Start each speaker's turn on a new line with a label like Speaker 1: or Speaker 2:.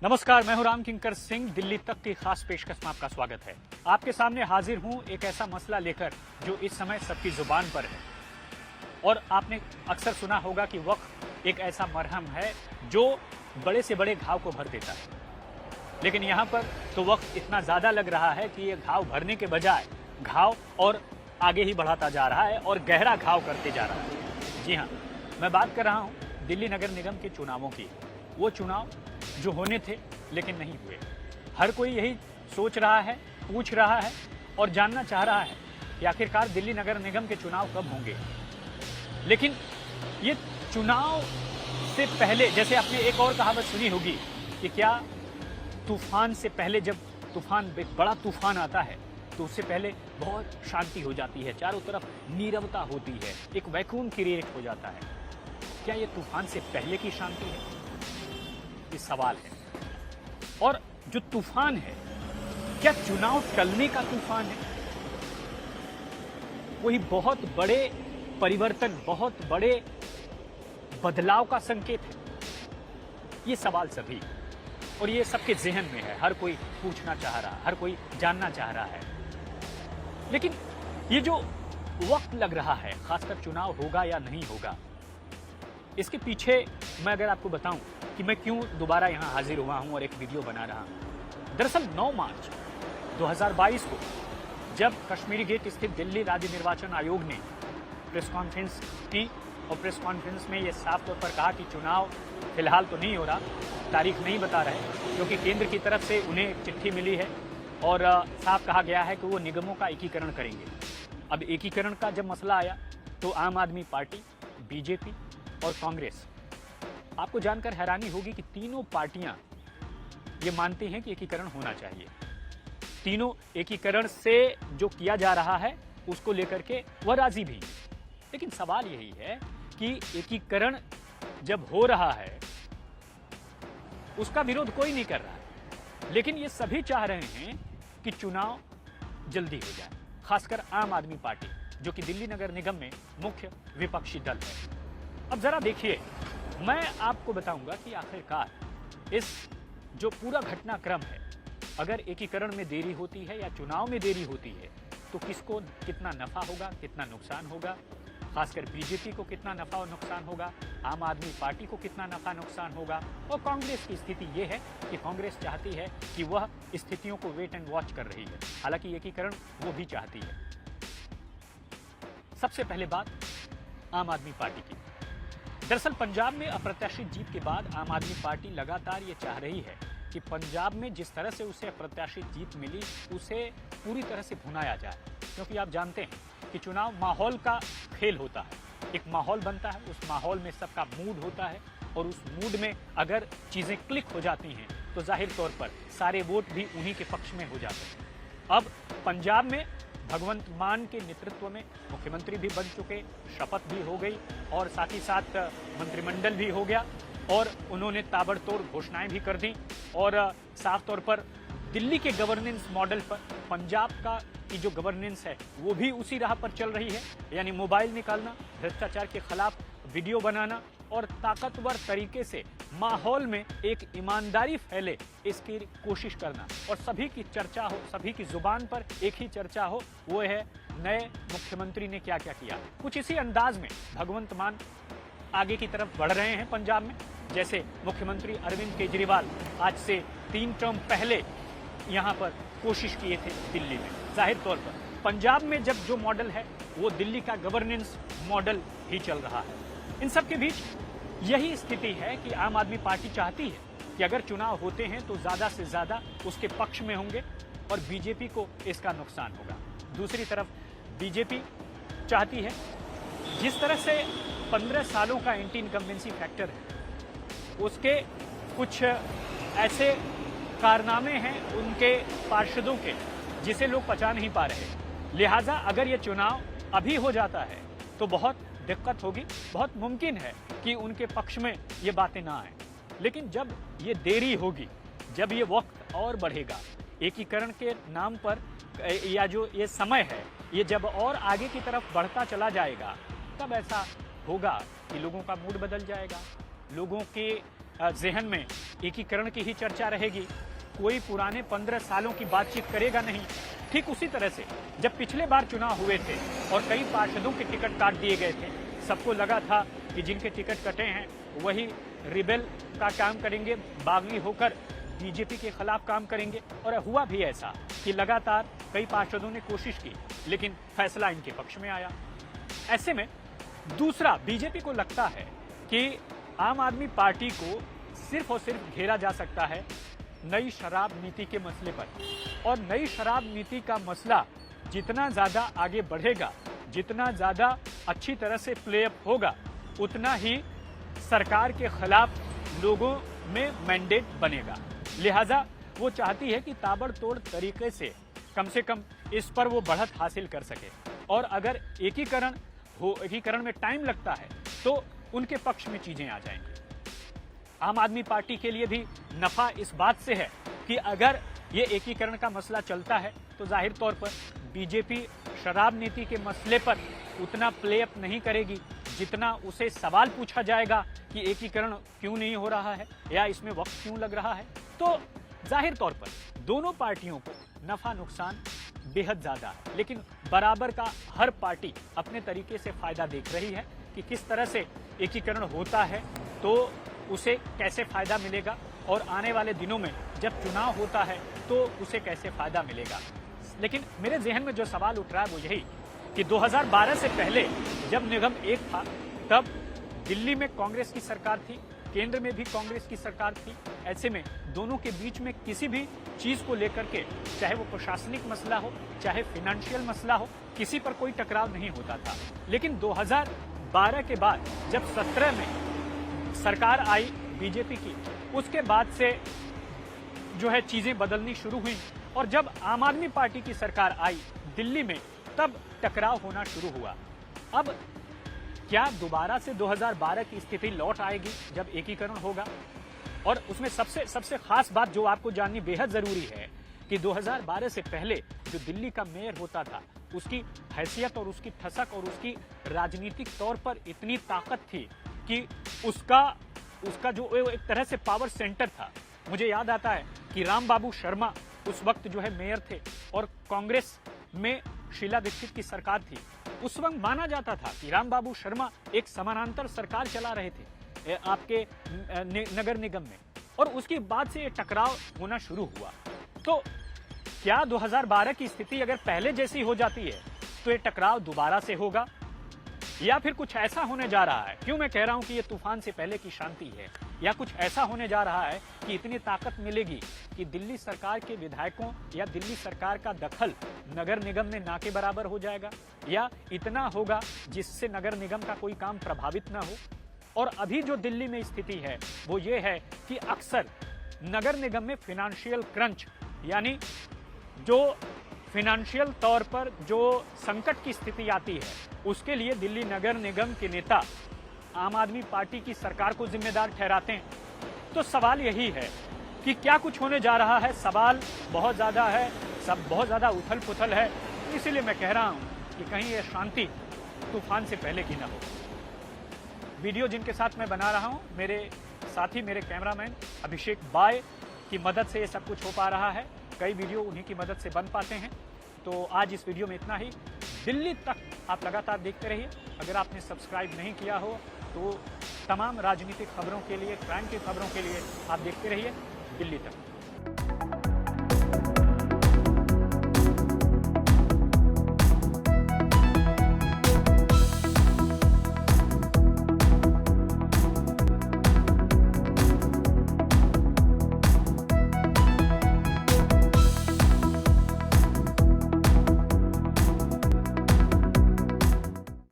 Speaker 1: नमस्कार, मैं हूं राम किंकर सिंह। दिल्ली तक की खास पेशकश में आपका स्वागत है। आपके सामने हाजिर हूं एक ऐसा मसला लेकर जो इस समय सबकी जुबान पर है। और आपने अक्सर सुना होगा कि वक्त एक ऐसा मरहम है जो बड़े से बड़े घाव को भर देता है, लेकिन यहां पर तो वक्त इतना ज्यादा लग रहा है कि ये घाव भरने के बजाय घाव और आगे ही बढ़ाता जा रहा है और गहरा घाव करते जा रहा है। जी हां, मैं बात कर रहा हूं दिल्ली नगर निगम के चुनावों की। वो चुनाव जो होने थे लेकिन नहीं हुए। हर कोई यही सोच रहा है, पूछ रहा है और जानना चाह रहा है कि आखिरकार दिल्ली नगर निगम के चुनाव कब होंगे। लेकिन ये चुनाव से पहले, जैसे आपने एक और कहावत सुनी होगी कि क्या तूफान से पहले, जब तूफान, बड़ा तूफान आता है तो उससे पहले बहुत शांति हो जाती है, चारों तरफ नीरवता होती है, एक वैक्यूम क्रिएट हो जाता है। क्या ये तूफान से पहले की शांति है? ये सवाल है। और जो तूफान है, क्या चुनाव टलने का तूफान है? कोई बहुत बड़े परिवर्तन, बहुत बड़े बदलाव का संकेत है? ये सवाल सभी, और ये सबके जहन में है। हर कोई पूछना चाह रहा है, हर कोई जानना चाह रहा है। लेकिन ये जो वक्त लग रहा है, खासकर चुनाव होगा या नहीं होगा, इसके पीछे मैं अगर आपको बताऊं कि मैं क्यों दोबारा यहां हाजिर हुआ हूं और एक वीडियो बना रहा हूं। दरअसल 9 मार्च 2022 को जब कश्मीरी गेट स्थित दिल्ली राज्य निर्वाचन आयोग ने प्रेस कॉन्फ्रेंस की और प्रेस कॉन्फ्रेंस में ये साफ तौर पर कहा कि चुनाव फिलहाल तो नहीं हो रहा, तारीख नहीं बता रहे, क्योंकि केंद्र की तरफ से उन्हें एक चिट्ठी मिली है और साफ कहा गया है कि वो निगमों का एकीकरण करेंगे। अब एकीकरण का जब मसला आया तो आम आदमी पार्टी, बीजेपी और कांग्रेस, आपको जानकर हैरानी होगी कि तीनों पार्टियां ये मानती हैं कि एकीकरण होना चाहिए। तीनों एकीकरण से जो किया जा रहा है उसको लेकर के वह राजी भी। लेकिन सवाल यही है कि एकीकरण जब हो रहा है उसका विरोध कोई नहीं कर रहा है, लेकिन ये सभी चाह रहे हैं कि चुनाव जल्दी हो जाए, खासकर आम आदमी पार्टी जो कि दिल्ली नगर निगम में मुख्य विपक्षी दल है। अब जरा देखिए, मैं आपको बताऊंगा कि आखिरकार इस जो पूरा घटनाक्रम है, अगर एकीकरण में देरी होती है या चुनाव में देरी होती है तो किसको कितना नफा होगा, कितना नुकसान होगा, खासकर बीजेपी को कितना नफा और नुकसान होगा, आम आदमी पार्टी को कितना नफा नुकसान होगा। और कांग्रेस की स्थिति यह है कि कांग्रेस चाहती है कि वह स्थितियों को वेट एंड वॉच कर रही है, हालांकि एकीकरण वो भी चाहती है। सबसे पहले बात आम आदमी पार्टी की। दरअसल पंजाब में अप्रत्याशित जीत के बाद आम आदमी पार्टी लगातार ये चाह रही है कि पंजाब में जिस तरह से उसे अप्रत्याशित जीत मिली उसे पूरी तरह से भुनाया जाए, क्योंकि आप जानते हैं कि चुनाव माहौल का खेल होता है। एक माहौल बनता है, उस माहौल में सबका मूड होता है और उस मूड में अगर चीजें क्लिक हो जाती हैं तो जाहिर तौर पर सारे वोट भी उन्हीं के पक्ष में हो जाते हैं। अब पंजाब में भगवंत मान के नेतृत्व में मुख्यमंत्री भी बन चुके, शपथ भी हो गई और साथ ही साथ मंत्रिमंडल भी हो गया और उन्होंने ताबड़तोड़ घोषणाएं भी कर दी। और साफ तौर पर दिल्ली के गवर्नेंस मॉडल पर पंजाब का की जो गवर्नेंस है वो भी उसी राह पर चल रही है, यानी मोबाइल निकालना, भ्रष्टाचार के खिलाफ वीडियो बनाना और ताकतवर तरीके से माहौल में एक ईमानदारी फैले इसकी कोशिश करना। और सभी की चर्चा हो, सभी की जुबान पर एक ही चर्चा हो, वो है नए मुख्यमंत्री ने क्या क्या किया। कुछ इसी अंदाज में भगवंत मान आगे की तरफ बढ़ रहे हैं पंजाब में। जैसे मुख्यमंत्री अरविंद केजरीवाल आज से 3 टर्म पहले यहाँ पर कोशिश किए थे दिल्ली में। जाहिर तौर पर पंजाब में जब जो मॉडल है वो दिल्ली का गवर्नेंस मॉडल ही चल रहा है। इन सब के बीच यही स्थिति है कि आम आदमी पार्टी चाहती है कि अगर चुनाव होते हैं तो ज्यादा से ज्यादा उसके पक्ष में होंगे और बीजेपी को इसका नुकसान होगा। दूसरी तरफ बीजेपी चाहती है, जिस तरह से 15 सालों का एंटी इनकम्बेंसी फैक्टर है, उसके कुछ ऐसे कारनामे हैं उनके पार्षदों के जिसे लोग पचा नहीं पा रहे। लिहाजा अगर ये चुनाव अभी हो जाता है तो बहुत दिक्कत होगी, बहुत मुमकिन है कि उनके पक्ष में ये बातें ना आए। लेकिन जब ये देरी होगी, जब ये वक्त और बढ़ेगा, एकीकरण के नाम पर या जो ये समय है ये जब और आगे की तरफ बढ़ता चला जाएगा, तब ऐसा होगा कि लोगों का मूड बदल जाएगा, लोगों के ज़हन में एकीकरण की ही चर्चा रहेगी, कोई पुराने 15 सालों की बातचीत करेगा नहीं। ठीक उसी तरह से जब पिछले बार चुनाव हुए थे और कई पार्षदों के टिकट काट दिए गए थे, सबको लगा था कि जिनके टिकट कटे हैं वही रिबेल का काम करेंगे, बागी होकर बीजेपी के खिलाफ काम करेंगे। और हुआ भी ऐसा कि लगातार कई पार्षदों ने कोशिश की, लेकिन फैसला इनके पक्ष में आया। ऐसे में दूसरा, बीजेपी को लगता है कि आम आदमी पार्टी को सिर्फ और सिर्फ घेरा जा सकता है नई शराब नीति के मसले पर, और नई शराब नीति का मसला जितना ज्यादा आगे बढ़ेगा, जितना ज्यादा अच्छी तरह से प्ले अप होगा, उतना ही सरकार के खिलाफ लोगों में मैंडेट बनेगा। लिहाजा वो चाहती है कि ताबड़तोड़ तरीके से कम इस पर वो बढ़त हासिल कर सके। और अगर एकीकरण में टाइम लगता है तो उनके पक्ष में चीजें आ जाएंगी। आम आदमी पार्टी के लिए भी नफा इस बात से है कि अगर ये एकीकरण का मसला चलता है तो जाहिर तौर पर बीजेपी शराब नीति के मसले पर उतना प्ले अप नहीं करेगी, जितना उसे सवाल पूछा जाएगा कि एकीकरण क्यों नहीं हो रहा है या इसमें वक्त क्यों लग रहा है। तो जाहिर तौर पर दोनों पार्टियों को नफा नुकसान बेहद ज्यादा है, लेकिन बराबर का हर पार्टी अपने तरीके से फायदा देख रही है कि किस तरह से एकीकरण होता है तो उसे कैसे फायदा मिलेगा, और आने वाले दिनों में जब चुनाव होता है तो उसे कैसे फायदा मिलेगा। लेकिन मेरे जहन में जो सवाल उठ रहा है वो यही कि 2012 से पहले जब निगम एक था तब दिल्ली में कांग्रेस की सरकार थी, केंद्र में भी कांग्रेस की सरकार थी। ऐसे में दोनों के बीच में किसी भी चीज को लेकर के, चाहे वो प्रशासनिक मसला हो चाहे फाइनेंशियल मसला हो, किसी पर कोई टकराव नहीं होता था। लेकिन 2012 के बाद जब 17 में सरकार आई बीजेपी की, उसके बाद से जो है चीजें बदलनी शुरू हुई, और जब आम आदमी पार्टी की सरकार आई दिल्ली में तब टकराव होना शुरू हुआ। अब क्या दोबारा से 2012 की स्थिति लौट आएगी जब एकीकरण होगा? और उसमें सबसे खास बात जो आपको जाननी बेहद जरूरी है कि 2012 से पहले जो दिल्ली का मेयर होता था, उसकी हैसियत और उसकी ठसक और उसकी राजनीतिक तौर पर इतनी ताकत थी कि उसका जो एक तरह से पावर सेंटर था। मुझे याद आता है कि राम बाबू शर्मा उस वक्त जो है मेयर थे और कांग्रेस में शीला दीक्षित की सरकार थी। उस वक्त माना जाता था कि राम बाबू शर्मा एक समानांतर सरकार चला रहे थे आपके नगर निगम में, और उसके बाद से ये टकराव होना शुरू हुआ। तो क्या 2012 की स्थिति अगर पहले जैसी हो जाती है तो ये टकराव दोबारा से होगा, या फिर कुछ ऐसा होने जा रहा है? क्यों मैं कह रहा हूं कि ये तूफान से पहले की शांति है, या कुछ ऐसा होने जा रहा है कि इतनी ताकत मिलेगी कि दिल्ली सरकार के विधायकों या दिल्ली सरकार का दखल नगर निगम में ना के बराबर हो जाएगा, या इतना होगा जिससे नगर निगम का कोई काम प्रभावित ना हो। और अभी जो दिल्ली में स्थिति है वो ये है कि अक्सर नगर निगम में फाइनेंशियल क्रंच, यानी जो फाइनेंशियल तौर पर जो संकट की स्थिति आती है, उसके लिए दिल्ली नगर निगम के नेता आम आदमी पार्टी की सरकार को जिम्मेदार ठहराते हैं। तो सवाल यही है कि क्या कुछ होने जा रहा है? सवाल बहुत ज्यादा है, सब बहुत ज्यादा उथल पुथल है। इसीलिए मैं कह रहा हूं कि कहीं ये शांति तूफान से पहले की ना हो। वीडियो जिनके साथ मैं बना रहा हूं, मेरे साथी, मेरे कैमरामैन अभिषेक बाय की मदद से ये सब कुछ हो पा रहा है। कई वीडियो उन्हीं की मदद से बन पाते हैं। तो आज इस वीडियो में इतना ही। दिल्ली तक आप लगातार देखते रहिए। अगर आपने सब्सक्राइब नहीं किया हो तो तमाम राजनीतिक खबरों के लिए, क्राइम की खबरों के लिए आप देखते रहिए दिल्ली तक।